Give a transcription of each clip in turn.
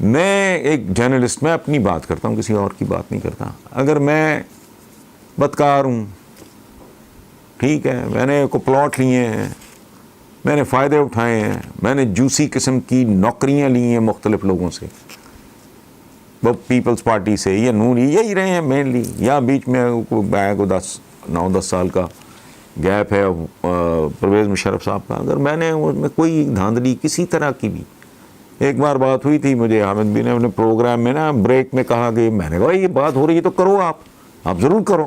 میں ایک جرنلسٹ، میں اپنی بات کرتا ہوں، کسی اور کی بات نہیں کرتا. اگر میں بدکار ہوں، ٹھیک ہے، میں نے کو پلاٹ لیے ہیں، میں نے فائدے اٹھائے ہیں، میں نے جوسی قسم کی نوکریاں لی ہیں مختلف لوگوں سے، وہ پیپلز پارٹی سے یا نون، یہی رہے ہیں مینلی، یا بیچ میں کو 9-10 سال کا گیپ ہے پرویز مشرف صاحب کا. اگر میں نے اس میں کوئی دھاندلی کسی طرح کی بھی، ایک بار بات ہوئی تھی مجھے حامد بھی نے اپنے پروگرام میں نا بریک میں کہا کہ میں نے کہا یہ بات ہو رہی ہے تو کرو، آپ ضرور کرو.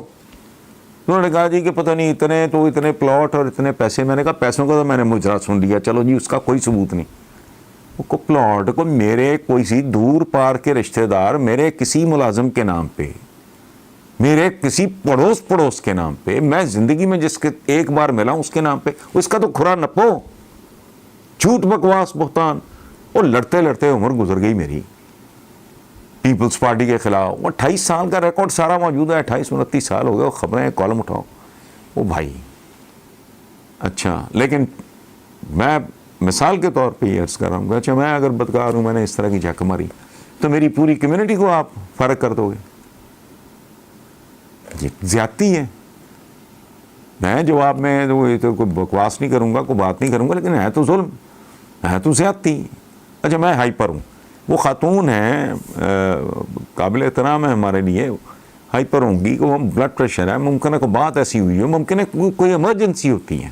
انہوں نے کہا جی کہ پتہ نہیں اتنے پلاٹ اور اتنے پیسے. میں نے کہا پیسوں کا تو میں نے مجرا سن لیا، چلو جی اس کا کوئی ثبوت نہیں. کو پلاٹ کو میرے کوئی سی دور پار کے رشتہ دار، میرے کسی ملازم کے نام پہ، میرے کسی پڑوس کے نام پہ، میں زندگی میں جس کے ایک بار ملا ہوں اس کے نام پہ، اس کا تو کھرا نپو. جھوٹ، بکواس، بہتان. اور لڑتے لڑتے عمر گزر گئی میری پیپلز پارٹی کے خلاف. 28 سال کا ریکارڈ سارا موجود ہے، 28-29 سال ہو گئے. خبریں کالم اٹھاؤ او بھائی. اچھا، لیکن میں مثال کے طور پہ یہ عرض کر رہا ہوں کہ اچھا میں اگر بدکار ہوں، میں نے اس طرح کی جھک ماری، تو میری پوری کمیونٹی کو آپ فرق کر دو گے. یہ زیادتی ہے. میں جواب میں تو کوئی بکواس نہیں کروں گا، کوئی بات نہیں کروں گا، لیکن ہے تو ظلم، ہے تو زیادتی. اچھا میں ہائپر ہوں، وہ خاتون ہیں قابل احترام ہے ہمارے لیے، ہائپر ہوں گی، وہ بلڈ پریشر ہے، ممکن ہے کوئی بات ایسی ہوئی ہو، ممکن ہے کوئی ایمرجنسی ہوتی ہے،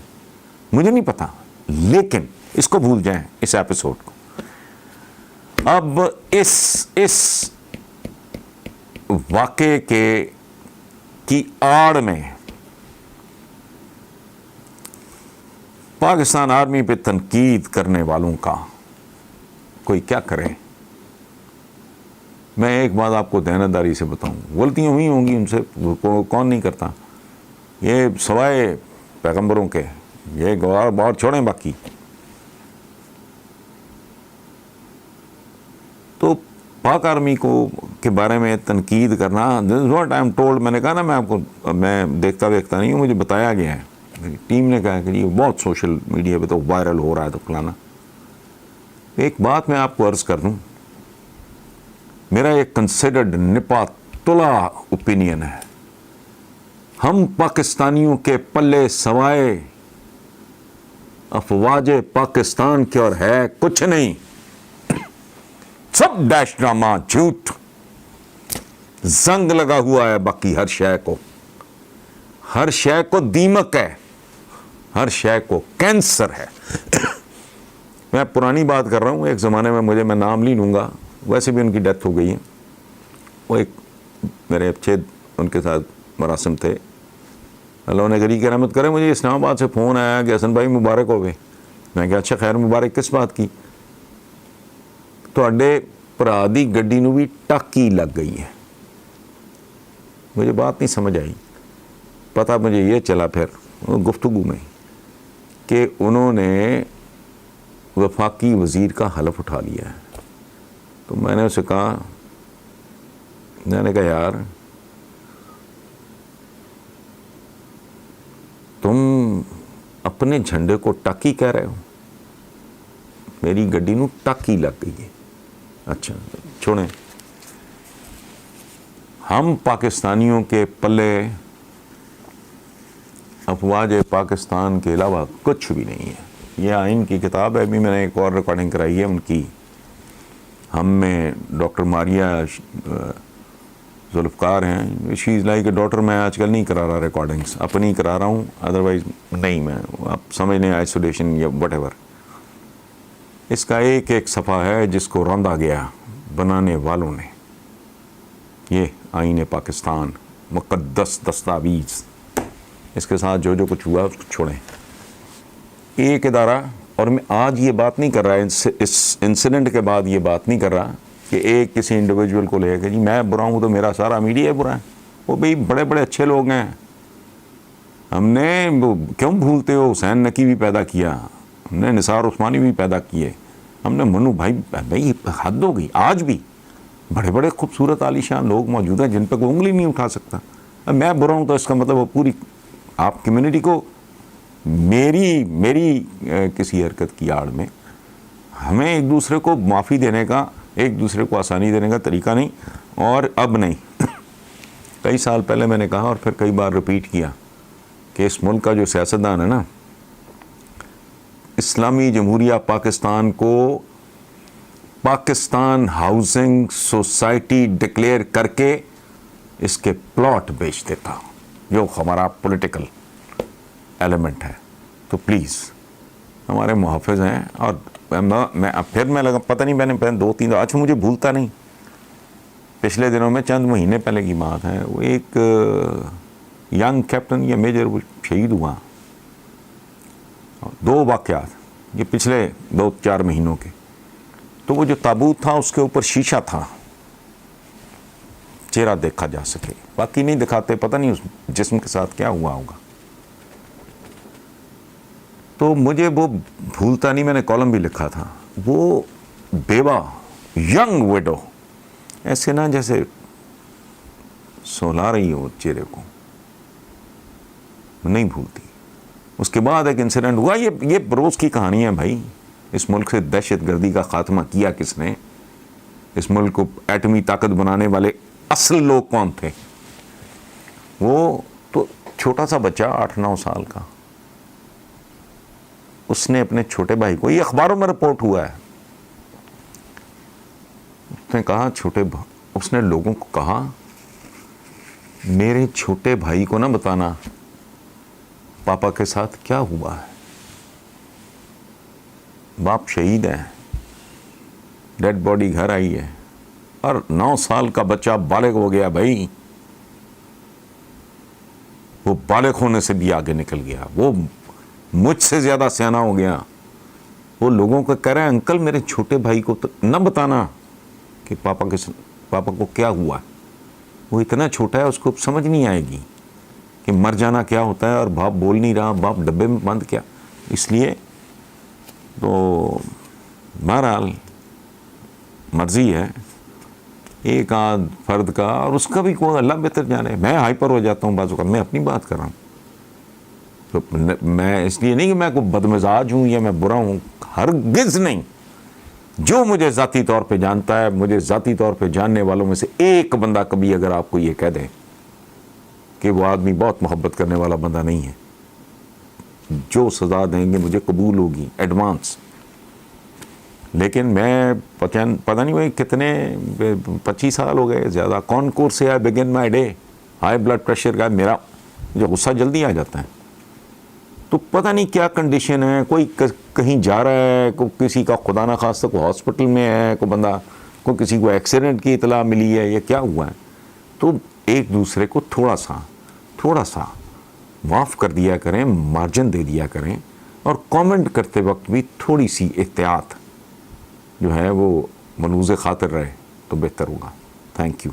مجھے نہیں پتا. لیکن اس کو بھول جائیں، اس ایپیسوڈ کو. اب اس واقعے کی آڑ میں پاکستان آرمی پہ تنقید کرنے والوں کا کوئی کیا کرے. میں ایک بات آپ کو دیانتداری سے بتاؤں، غلطیاں ہوئی ہوں گی، ان سے کون نہیں کرتا، یہ سوائے پیغمبروں کے، یہ گوار بار چھوڑیں باقی. تو پاک آرمی کے بارے میں تنقید کرنا، this is what I am told. میں نے کہا نا میں آپ کو، میں دیکھتا نہیں ہوں، مجھے بتایا گیا ہے، ٹیم نے کہا کہ یہ بہت سوشل میڈیا پہ تو وائرل ہو رہا ہے تو فلانا. ایک بات میں آپ کو عرض کر دوں، میرا ایک کنسیڈرڈ نپا تلا اوپینین ہے، ہم پاکستانیوں کے پلے سوائے افواج پاکستان کے اور ہے کچھ نہیں. سب ڈیش ڈرامہ، جھوٹ، زنگ لگا ہوا ہے باقی ہر شے کو دیمک ہے، ہر شے کو کینسر ہے. میں پرانی بات کر رہا ہوں، ایک زمانے میں میں نام نہیں لوں گا، ویسے بھی ان کی ڈیتھ ہو گئی ہے. وہ ایک میرے اچھے ان کے ساتھ مراسم تھے، اللہ انہیں غریق رحمت کرے. مجھے اسلام آباد سے فون آیا کہ حسن بھائی مبارک ہوئے. میں کہا اچھا خیر مبارک، کس بات کی؟ تواڈے بھرا دی گڈی نو بھی ٹاکی لگ گئی ہے. مجھے بات نہیں سمجھ آئی. پتہ مجھے یہ چلا پھر گفتگو میں کہ انہوں نے وفاقی وزیر کا حلف اٹھا لیا ہے. تو میں نے اسے کہا، میں نے کہا یار تم اپنے جھنڈے کو ٹاکی کہہ رہے ہو، میری گڈی نو ٹاکی لگ گئی ہے. اچھا چھوڑیں، ہم پاکستانیوں کے پلے افواج پاکستان کے علاوہ کچھ بھی نہیں ہے. یہ آئین کی کتاب ہے، ابھی میں نے ایک اور ریکارڈنگ کرائی ہے ان کی. ہم میں ڈاکٹر ماریا ذوالفقار ہیں، شی از لائک اے ڈاٹر. میں آج کل نہیں کرا رہا ریکارڈنگس، اپنی کرا رہا ہوں، ادروائز نہیں. میں آپ سمجھ لیں آئسولیشن یا وٹ ایور. اس کا ایک صفحہ ہے جس کو روندا گیا بنانے والوں نے. یہ آئین پاکستان، مقدس دستاویز، اس کے ساتھ جو کچھ ہوا اس کو چھوڑیں. ایک ادارہ، اور میں آج یہ بات نہیں کر رہا، اس انسیڈنٹ کے بعد یہ بات نہیں کر رہا کہ ایک کسی انڈیویجول کو لے کے جی میں برا ہوں تو میرا سارا میڈیا برا ہے. وہ بھئی بڑے بڑے اچھے لوگ ہیں. ہم نے کیوں بھولتے ہو، حسین نقی بھی پیدا کیا، ہم نے نثار عثمانی بھی پیدا کیے، ہم نے منو بھائی حد ہو گئی. آج بھی بڑے بڑے خوبصورت عالیشان لوگ موجود ہیں جن پہ کوئی انگلی نہیں اٹھا سکتا. میں برا ہوں تو اس کا مطلب وہ پوری آپ کمیونٹی کو میری کسی حرکت کی آڑ میں ہمیں ایک دوسرے کو معافی دینے کا ایک دوسرے کو آسانی دینے کا طریقہ نہیں. اور اب نہیں, کئی سال پہلے میں نے کہا اور پھر کئی بار رپیٹ کیا کہ اس ملک کا جو سیاستدان ہے نا, اسلامی جمہوریہ پاکستان کو پاکستان ہاؤسنگ سوسائٹی ڈکلیئر کر کے اس کے پلاٹ بیچ دیتا, جو ہمارا پولیٹیکل ایلیمنٹ ہے. تو پلیز ہمارے محافظ ہیں. اور میں لگا پتہ نہیں, میں نے 2-3 اچھا مجھے بھولتا نہیں, پچھلے دنوں میں چند مہینے پہلے کی بات ہے, وہ ایک ینگ کیپٹن یا میجر وہ شہید ہوا. 2 واقعات یہ پچھلے 2-4 مہینوں کے. تو وہ جو تابوت تھا اس کے اوپر شیشہ تھا, چہرہ دیکھا جا سکے, باقی نہیں دکھاتے, پتہ نہیں اس جسم کے ساتھ کیا ہوا ہوگا. تو مجھے وہ بھولتا نہیں, میں نے کالم بھی لکھا تھا, وہ بیوہ ینگ ویڈو ایسے نا جیسے سولا رہی ہو چہرے کو, نہیں بھولتی. اس کے بعد ایک انسیڈنٹ ہوا, یہ روز کی کہانی ہے بھائی. اس ملک سے دہشت گردی کا خاتمہ کیا کس نے؟ اس ملک کو ایٹمی طاقت بنانے والے اصل لوگ کون تھے؟ وہ تو چھوٹا سا بچہ 8-9 سال کا, اس نے اپنے چھوٹے بھائی کو, یہ اخباروں میں رپورٹ ہوا ہے, اس نے کہا اس نے لوگوں کو کہا میرے چھوٹے بھائی کو نہ بتانا پاپا کے ساتھ کیا ہوا ہے. باپ شہید ہے, ڈیڈ باڈی گھر آئی ہے, اور 9 سال کا بچہ بالغ ہو گیا بھائی. وہ بالغ ہونے سے بھی آگے نکل گیا, وہ مجھ سے زیادہ سیانہ ہو گیا. وہ لوگوں کو کہہ رہا ہے انکل میرے چھوٹے بھائی کو نہ بتانا کہ پاپا کو کیا ہوا ہے. وہ اتنا چھوٹا ہے, اس کو سمجھ نہیں آئے گی کہ مر جانا کیا ہوتا ہے, اور باپ بول نہیں رہا, باپ ڈبے میں بند کیا. اس لیے تو بہرحال مرضی ہے ایک آدھ فرد کا, اور اس کا بھی کوئی اللہ بہتر جانے. میں ہائپر ہو جاتا ہوں بعض اوقات, میں اپنی بات کر رہا ہوں. تو میں اس لیے نہیں کہ میں کوئی بدمزاج ہوں یا میں برا ہوں, ہرگز نہیں. جو مجھے ذاتی طور پہ جانتا ہے, مجھے ذاتی طور پہ جاننے والوں میں سے ایک بندہ کبھی اگر آپ کو یہ کہہ دیں کہ وہ آدمی بہت محبت کرنے والا بندہ نہیں ہے, جو سزا دیں گے مجھے قبول ہوگی ایڈوانس. لیکن میں پتہ نہیں وہ کتنے 25 سال ہو گئے زیادہ, کون کورس سے I begin my day, high blood pressure کا, میرا جو غصہ جلدی آ جاتا ہے. تو پتہ نہیں کیا کنڈیشن ہے, کوئی کہیں جا رہا ہے, کوئی کسی کا خدا نہ خواستہ کوئی ہاسپٹل میں ہے, کوئی بندہ کوئی کسی کو ایکسیڈنٹ کی اطلاع ملی ہے, یہ کیا ہوا ہے. تو ایک دوسرے کو تھوڑا سا معاف کر دیا کریں, مارجن دے دیا کریں, اور کامنٹ کرتے وقت بھی تھوڑی سی احتیاط جو ہے وہ ملوز خاطر رہے تو بہتر ہوگا. Thank you.